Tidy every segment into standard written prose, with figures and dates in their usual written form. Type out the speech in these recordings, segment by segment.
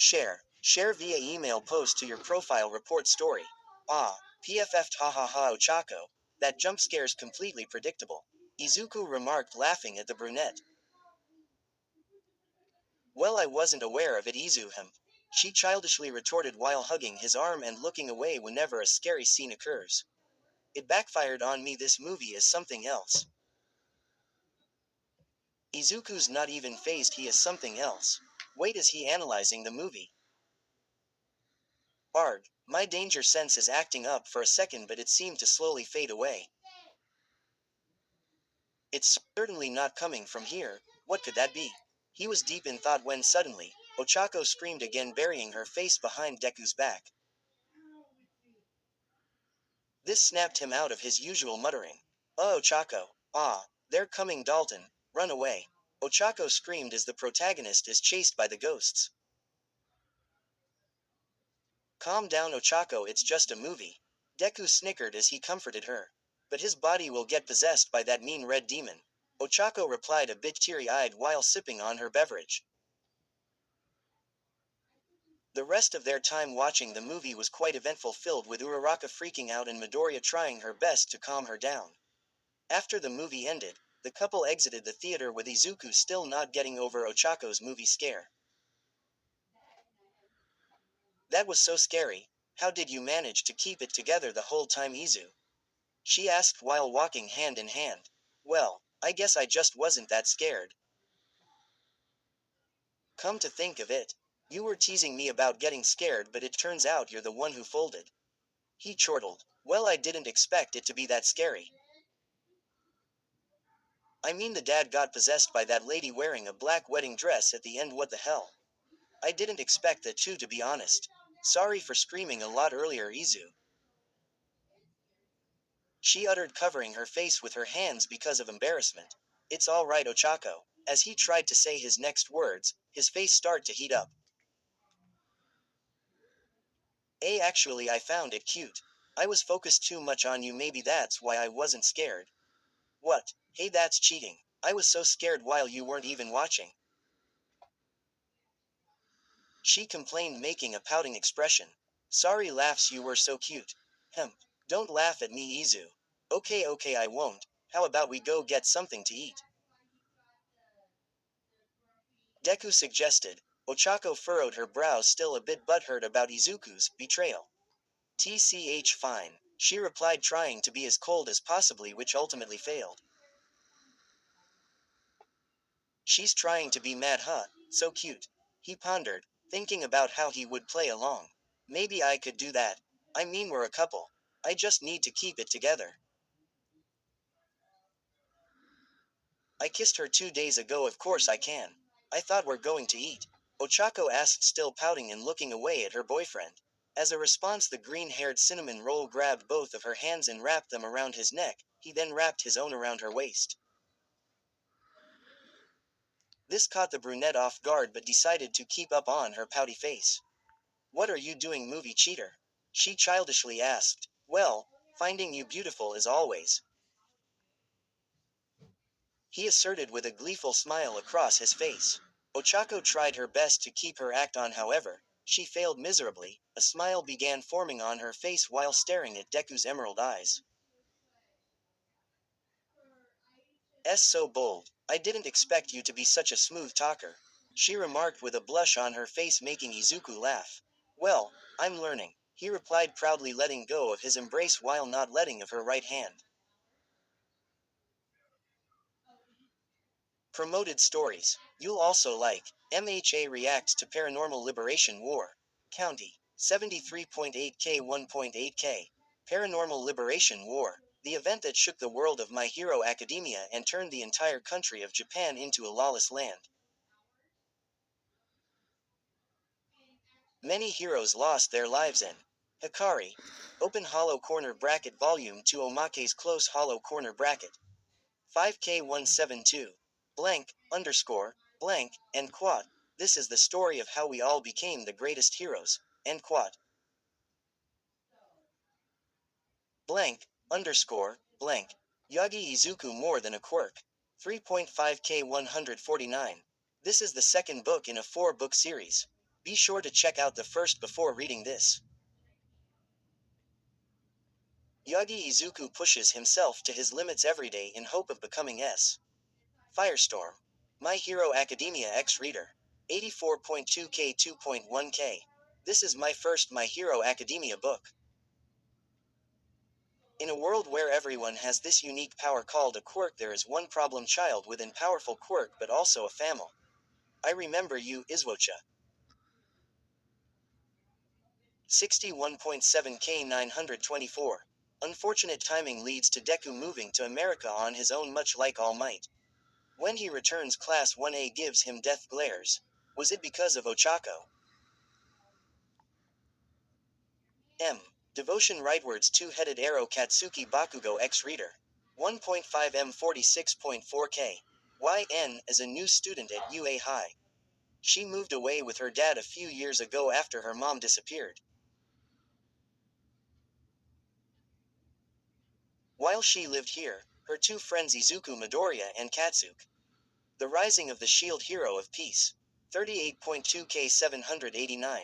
Share. Share via email post to your profile report story. Ah, PFF'd ha Ochako. That jump scare's completely predictable. Izuku remarked laughing at the brunette. Well, I wasn't aware of it, Izuhim. She childishly retorted while hugging his arm and looking away whenever a scary scene occurs. It backfired on me. This movie is something else. Izuku's not even phased. He is something else. Wait, is he analyzing the movie? Arg, my danger sense is acting up for a second, but it seemed to slowly fade away. It's certainly not coming from here. What could that be? He was deep in thought when suddenly, Ochako screamed again, burying her face behind Deku's back. This snapped him out of his usual muttering. Oh, Ochako. Ah, they're coming, Dalton. Run away. Ochako screamed as the protagonist is chased by the ghosts. Calm down, Ochako, it's just a movie. Deku snickered as he comforted her. But his body will get possessed by that mean red demon. Ochako replied, a bit teary-eyed while sipping on her beverage. The rest of their time watching the movie was quite eventful, filled with Uraraka freaking out and Midoriya trying her best to calm her down. After the movie ended, the couple exited the theater with Izuku still not getting over Ochako's movie scare. That was so scary. How did you manage to keep it together the whole time, Izu? She asked while walking hand in hand. Well, I guess I just wasn't that scared. Come to think of it, you were teasing me about getting scared, but it turns out you're the one who folded. He chortled. Well, I didn't expect it to be that scary. I mean, the dad got possessed by that lady wearing a black wedding dress at the end. What the hell? I didn't expect that too, to be honest. Sorry for screaming a lot earlier, Izu. She uttered, covering her face with her hands because of embarrassment. It's all right, Ochako. As he tried to say his next words, his face started to heat up. Actually, I found it cute. I was focused too much on you, maybe that's why I wasn't scared. What? Hey, that's cheating. I was so scared while you weren't even watching. She complained, making a pouting expression. Sorry, laughs, you were so cute. Hemp. Don't laugh at me, Izu. Okay, I won't. How about we go get something to eat? Deku suggested. Ochako furrowed her brows, still a bit butthurt about Izuku's betrayal. TCH, fine, she replied, trying to be as cold as possibly, which ultimately failed. She's trying to be mad, huh? So cute. He pondered, thinking about how he would play along. Maybe I could do that. I mean, we're a couple. I just need to keep it together. I kissed her 2 days ago, of course I can. I thought we're going to eat. Ochako asked, still pouting and looking away at her boyfriend. As a response, the green-haired cinnamon roll grabbed both of her hands and wrapped them around his neck. He then wrapped his own around her waist. This caught the brunette off guard, but decided to keep up on her pouty face. What are you doing, movie cheater? She childishly asked. Well, finding you beautiful as always. He asserted with a gleeful smile across his face. Ochako tried her best to keep her act on, however. She failed miserably. A smile began forming on her face while staring at Deku's emerald eyes. So bold. I didn't expect you to be such a smooth talker. She remarked with a blush on her face, making Izuku laugh. Well, I'm learning, he replied proudly, letting go of his embrace while not letting of her right hand. Promoted stories. You'll also like. MHA reacts to Paranormal Liberation War. County. 73.8K 1.8K. Paranormal Liberation War. The event that shook the world of My Hero Academia and turned the entire country of Japan into a lawless land. Many heroes lost their lives in Hikari. Open hollow corner bracket Volume 2 Omake's close hollow corner bracket. 5K172. Blank, underscore, blank, end quote. This is the story of how we all became the greatest heroes, end quote. Blank, underscore, blank. Yagi Izuku more than a quirk. 3.5K149. This is the second book in a 4-book series. Be sure to check out the first before reading this. Yagi Izuku pushes himself to his limits every day in hope of becoming S. Firestorm. My Hero Academia X Reader. 84.2K 2.1K. This is my first My Hero Academia book. In a world where everyone has this unique power called a quirk, there is one problem child with an powerful quirk but also a famil. I remember you, izuocha. 61.7K 924. Unfortunate timing leads to Deku moving to America on his own, much like All Might. When he returns, Class 1A gives him death glares. Was it because of Ochako? M. Devotion Rightwards Two-Headed Arrow Katsuki Bakugo X Reader. 1.5 M 46.4K. YN is a new student at UA High. She moved away with her dad a few years ago after her mom disappeared. While she lived here, her two friends Izuku Midoriya and Katsuki. The Rising of the Shield Hero of Peace. 38.2K 789.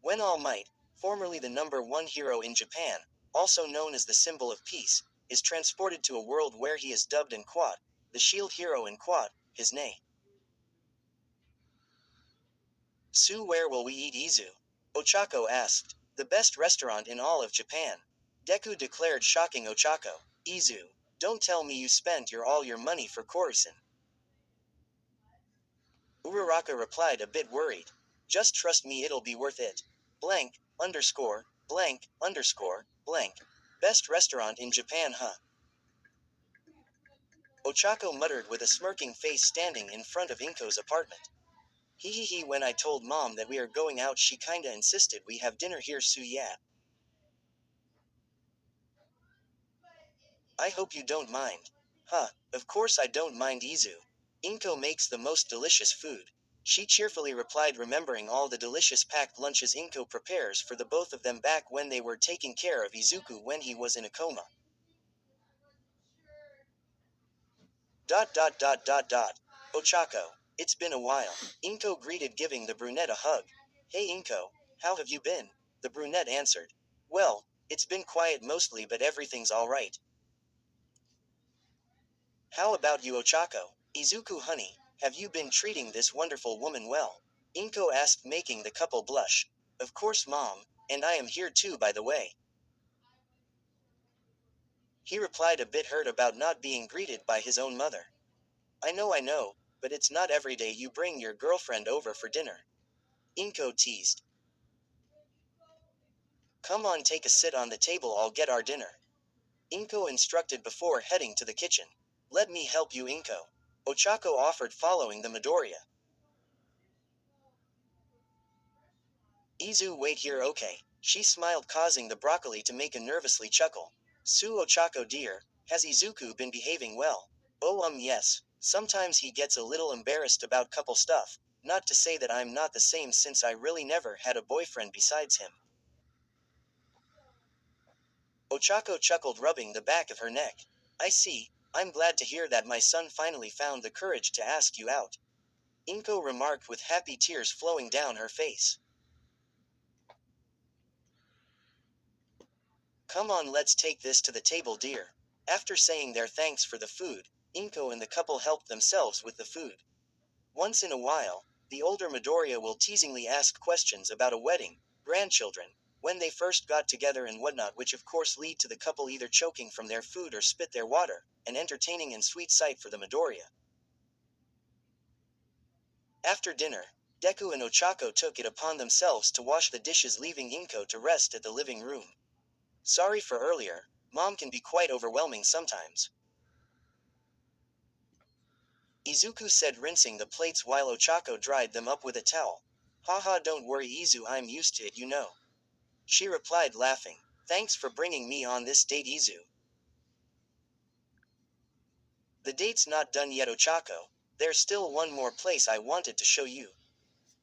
When All Might, formerly the #1 hero in Japan, also known as the symbol of peace, is transported to a world where he is dubbed an Quat, the shield hero in Quat, his name. Sue, where will we eat Izu? Ochako asked. The best restaurant in all of Japan. Deku declared, shocking Ochako. Izu, don't tell me you spent all your money for Korusen. Uraraka replied, a bit worried. Just trust me, it'll be worth it. Blank, underscore, blank, underscore, blank. Best restaurant in Japan, huh? Ochako muttered with a smirking face, standing in front of Inko's apartment. Hee, when I told mom that we are going out, she kinda insisted we have dinner here, Su, yeah. I hope you don't mind. Huh, of course I don't mind, Izu. Inko makes the most delicious food. She cheerfully replied, remembering all the delicious packed lunches Inko prepares for the both of them back when they were taking care of Izuku when he was in a coma. Ochako. It's been a while. Inko greeted, giving the brunette a hug. Hey Inko, how have you been? The brunette answered. Well, it's been quiet mostly, but everything's alright. How about you, Ochako? Izuku, honey, have you been treating this wonderful woman well? Inko asked, making the couple blush. Of course, mom, and I am here too, by the way. He replied, a bit hurt about not being greeted by his own mother. I know, but it's not every day you bring your girlfriend over for dinner. Inko teased. Come on, take a sit on the table, I'll get our dinner. Inko instructed before heading to the kitchen. Let me help you, Inko. Ochako offered, following the Midoriya. Izu, wait here, okay. She smiled, causing the broccoli to make a nervously chuckle. Su, Ochako dear, has Izuku been behaving well? Oh, yes. Sometimes he gets a little embarrassed about couple stuff. Not to say that I'm not the same, since I really never had a boyfriend besides him. Ochako chuckled, rubbing the back of her neck. I see. I'm glad to hear that my son finally found the courage to ask you out. Inko remarked, with happy tears flowing down her face. Come on, let's take this to the table, dear. After saying their thanks for the food, Inko and the couple helped themselves with the food. Once in a while, the older Midoriya will teasingly ask questions about a wedding, grandchildren, when they first got together and whatnot, which of course lead to the couple either choking from their food or spit their water, an entertaining and sweet sight for the Midoriya. After dinner, Deku and Ochako took it upon themselves to wash the dishes, leaving Inko to rest at the living room. Sorry for earlier, mom can be quite overwhelming sometimes. Izuku said, rinsing the plates while Ochako dried them up with a towel. Haha, don't worry Izu, I'm used to it, you know. She replied, laughing. Thanks for bringing me on this date, Izu. The date's not done yet, Ochako. There's still one more place I wanted to show you.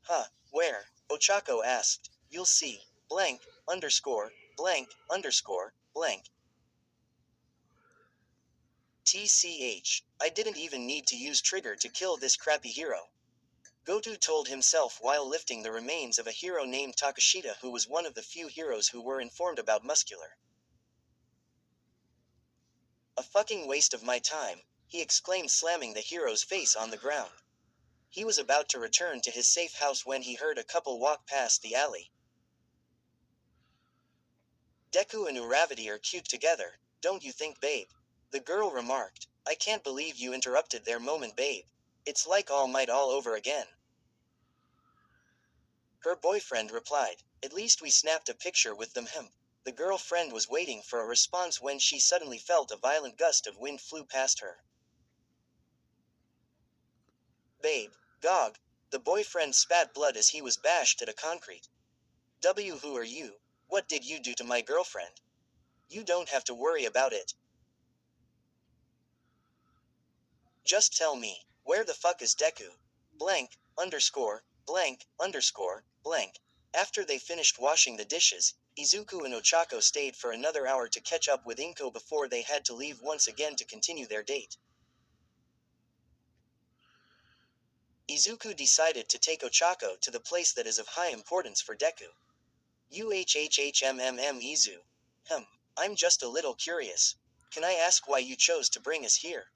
Huh, where? Ochako asked. You'll see. Blank, underscore, blank, underscore, blank. TCH. I didn't even need to use trigger to kill this crappy hero. Goto told himself while lifting the remains of a hero named Takashita who was one of the few heroes who were informed about muscular. A fucking waste of my time, he exclaimed slamming the hero's face on the ground. He was about to return to his safe house when he heard a couple walk past the alley. Deku and Uravati are cute together, don't you think, babe? The girl remarked. I can't believe you interrupted their moment, babe. It's like All Might all over again. Her boyfriend replied. At least we snapped a picture with them. The girlfriend was waiting for a response when she suddenly felt a violent gust of wind flew past her. Babe, Gog. The boyfriend spat blood as he was bashed at a concrete. Who are you? What did you do to my girlfriend? You don't have to worry about it. Just tell me, where the fuck is Deku? Blank, underscore, blank, underscore, blank. After they finished washing the dishes, Izuku and Ochako stayed for another hour to catch up with Inko before they had to leave once again to continue their date. Izuku decided to take Ochako to the place that is of high importance for Deku. Izu. I'm just a little curious. Can I ask why you chose to bring us here?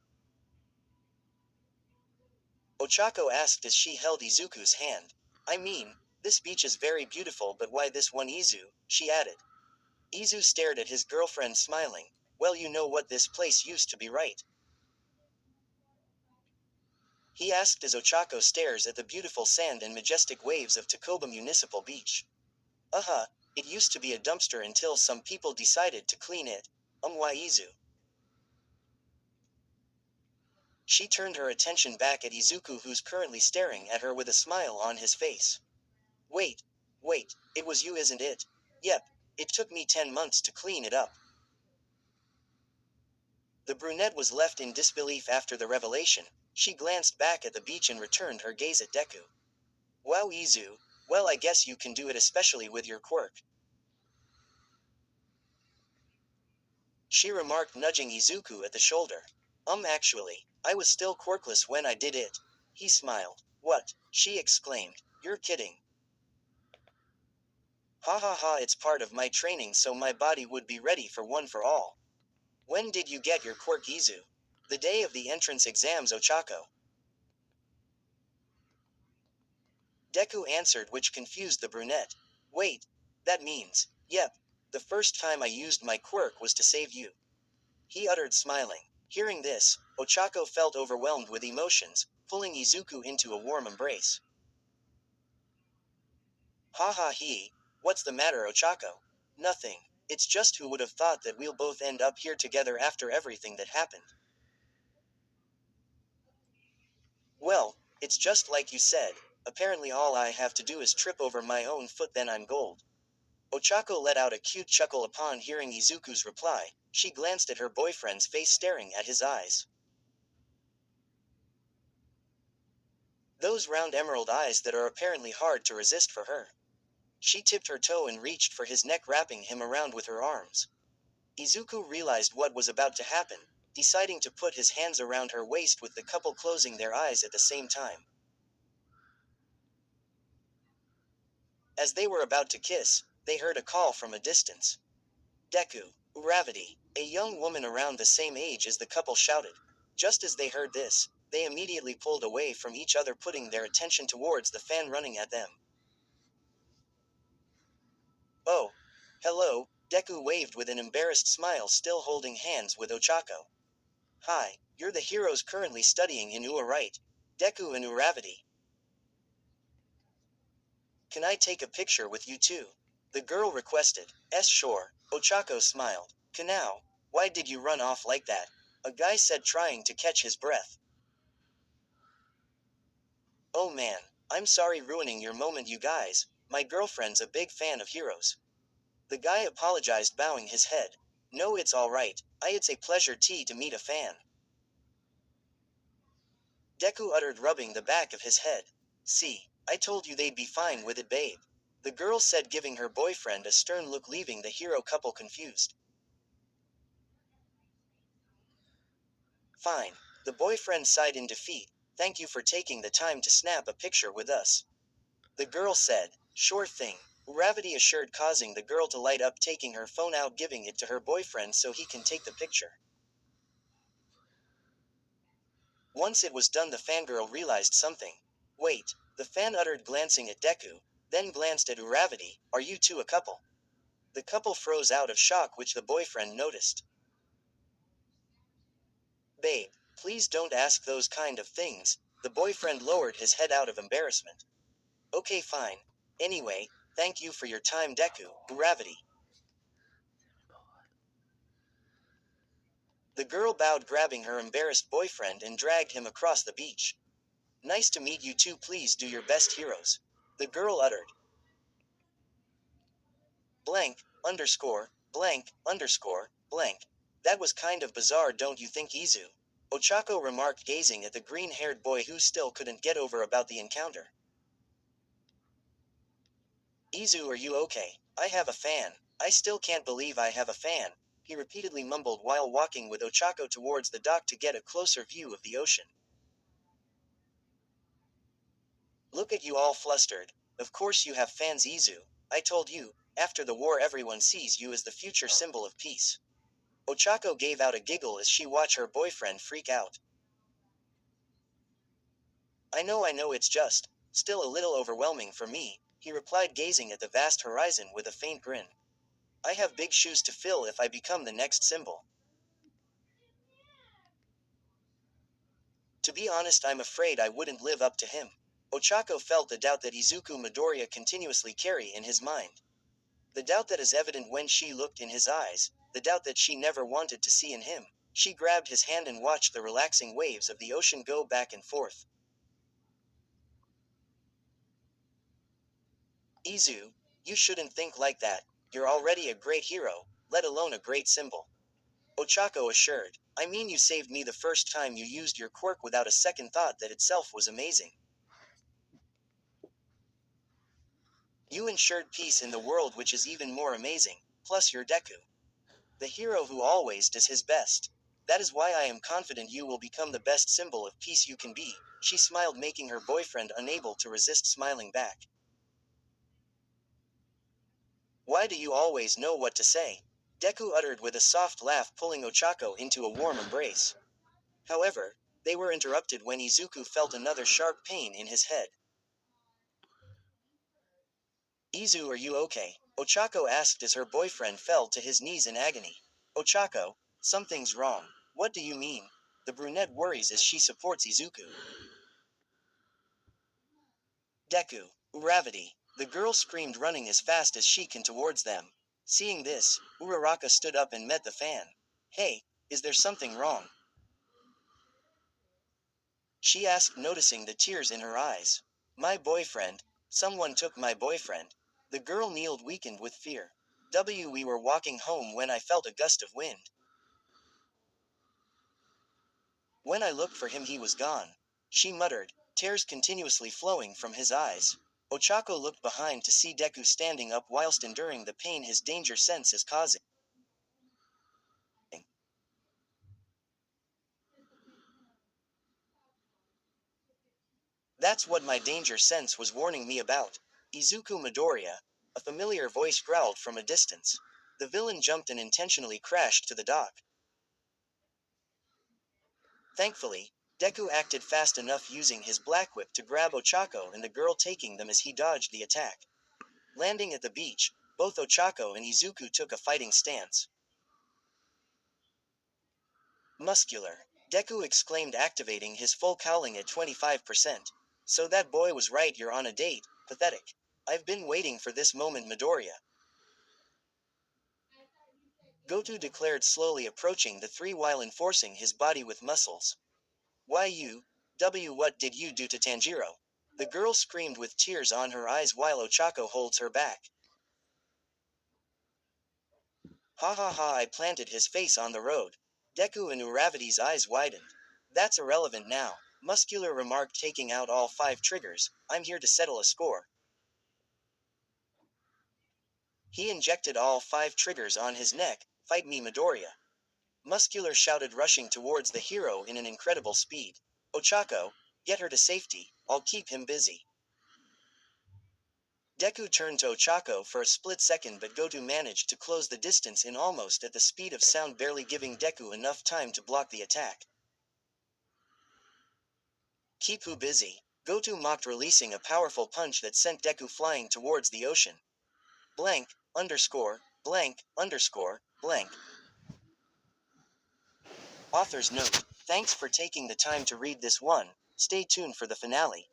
Ochako asked as she held Izuku's hand. I mean, this beach is very beautiful, but why this one, Izu? She added. Izu stared at his girlfriend smiling. Well, you know what this place used to be, right? He asked as Ochako stares at the beautiful sand and majestic waves of Takoba Municipal Beach. Uh-huh, it used to be a dumpster until some people decided to clean it. Why, Izu? She turned her attention back at Izuku, who's currently staring at her with a smile on his face. Wait, it was you, isn't it? Yep, it took me 10 months to clean it up. The brunette was left in disbelief after the revelation. She glanced back at the beach and returned her gaze at Deku. Wow, Izu, well, I guess you can do it, especially with your quirk. She remarked, nudging Izuku at the shoulder. Actually, I was still quirkless when I did it. He smiled. What? She exclaimed. You're kidding. Ha ha ha, it's part of my training so my body would be ready for one for all. When did you get your quirk, Izu? The day of the entrance exams, Ochako. Deku answered, which confused the brunette. Wait, that means, yep, the first time I used my quirk was to save you. He uttered, smiling. Hearing this, Ochako felt overwhelmed with emotions, pulling Izuku into a warm embrace. Ha ha he, what's the matter, Ochako? Nothing, it's just who would have thought that we'll both end up here together after everything that happened. Well, it's just like you said, apparently all I have to do is trip over my own foot, then I'm gold. Ochako let out a cute chuckle upon hearing Izuku's reply. She glanced at her boyfriend's face, staring at his eyes. Those round emerald eyes that are apparently hard to resist for her. She tipped her toe and reached for his neck, wrapping him around with her arms. Izuku realized what was about to happen, deciding to put his hands around her waist, with the couple closing their eyes at the same time. As they were about to kiss, they heard a call from a distance. Deku, Uravati, a young woman around the same age as the couple, shouted. Just as they heard this, they immediately pulled away from each other, putting their attention towards the fan running at them. Oh, hello, Deku waved with an embarrassed smile, still holding hands with Ochako. Hi, you're the heroes currently studying in UA, right? Deku and Uravati. Can I take a picture with you too? The girl requested. Sure. Ochako smiled. Kanao, why did you run off like that? A guy said, trying to catch his breath. Oh man, I'm sorry ruining your moment, you guys. My girlfriend's a big fan of heroes. The guy apologized, bowing his head. No, it's alright. It's a pleasure to meet a fan. Deku uttered, rubbing the back of his head. See, I told you they'd be fine with it, babe. The girl said, giving her boyfriend a stern look, leaving the hero couple confused. Fine. The boyfriend sighed in defeat. Thank you for taking the time to snap a picture with us. The girl said, Sure thing. Uravati assured, causing the girl to light up, taking her phone out, giving it to her boyfriend so he can take the picture. Once it was done, the fangirl realized something. Wait, the fan uttered, glancing at Deku, then glanced at Uravati, are you two a couple? The couple froze out of shock, which the boyfriend noticed. Babe, please don't ask those kind of things. The boyfriend lowered his head out of embarrassment. Okay, fine. Anyway, thank you for your time, Deku, Uravati. The girl bowed, grabbing her embarrassed boyfriend and dragged him across the beach. Nice to meet you too, please do your best, heroes. The girl uttered. Blank, underscore, blank, underscore, blank. That was kind of bizarre, don't you think, Izu? Ochako remarked, gazing at the green-haired boy who still couldn't get over about the encounter. Izu, are you okay? I have a fan. I still can't believe I have a fan, he repeatedly mumbled while walking with Ochako towards the dock to get a closer view of the ocean. Look at you all flustered. Of course you have fans, Izu. I told you, after the war everyone sees you as the future symbol of peace. Ochako gave out a giggle as she watched her boyfriend freak out. I know it's just, still a little overwhelming for me, he replied, gazing at the vast horizon with a faint grin. I have big shoes to fill if I become the next symbol. To be honest, I'm afraid I wouldn't live up to him. Ochako felt the doubt that Izuku Midoriya continuously carry in his mind. The doubt that is evident when she looked in his eyes, the doubt that she never wanted to see in him. She grabbed his hand and watched the relaxing waves of the ocean go back and forth. Izu, you shouldn't think like that. You're already a great hero, let alone a great symbol. Ochako assured. I mean, you saved me the first time you used your quirk without a second thought. That itself was amazing. You ensured peace in the world, which is even more amazing. Plus you're Deku, the hero who always does his best. That is why I am confident you will become the best symbol of peace you can be. She smiled, making her boyfriend unable to resist smiling back. Why do you always know what to say? Deku uttered with a soft laugh, pulling Ochako into a warm embrace. However, they were interrupted when Izuku felt another sharp pain in his head. Izu, are you okay? Ochako asked as her boyfriend fell to his knees in agony. Ochako, something's wrong. What do you mean? The brunette worries as she supports Izuku. Deku, Uravati, the girl screamed, running as fast as she can towards them. Seeing this, Uraraka stood up and met the fan. Hey, is there something wrong? She asked, noticing the tears in her eyes. My boyfriend. Someone took my boyfriend. The girl kneeled, weakened with fear. We were walking home when I felt a gust of wind. When I looked for him, he was gone. She muttered, tears continuously flowing from his eyes. Ochako looked behind to see Deku standing up whilst enduring the pain his danger sense is causing. That's what my danger sense was warning me about. Izuku Midoriya, a familiar voice growled from a distance. The villain jumped and intentionally crashed to the dock. Thankfully, Deku acted fast enough, using his black whip to grab Ochako and the girl, taking them as he dodged the attack. Landing at the beach, both Ochako and Izuku took a fighting stance. Muscular. Deku exclaimed, activating his full cowling at 25%. So that boy was right, you're on a date. Pathetic. I've been waiting for this moment, Midoriya. Goto declared, slowly approaching the three while enforcing his body with muscles. Why you? What did you do to Tanjiro? The girl screamed with tears on her eyes while Ochako holds her back. Ha ha ha, I planted his face on the road. Deku and Uravati's eyes widened. That's irrelevant now, Muscular remarked, taking out all 5 triggers. I'm here to settle a score. He injected all 5 triggers on his neck. Fight me, Midoriya. Muscular shouted, rushing towards the hero in an incredible speed. Ochako, Get her to safety, I'll keep him busy. Deku turned to Ochako for a split second, but Goto managed to close the distance in almost at the speed of sound, barely giving Deku enough time to block the attack. Keep who busy? Goto mocked, releasing a powerful punch that sent Deku flying towards the ocean. Blank, underscore, blank, underscore, blank. Author's note: thanks for taking the time to read this one. Stay tuned for the finale.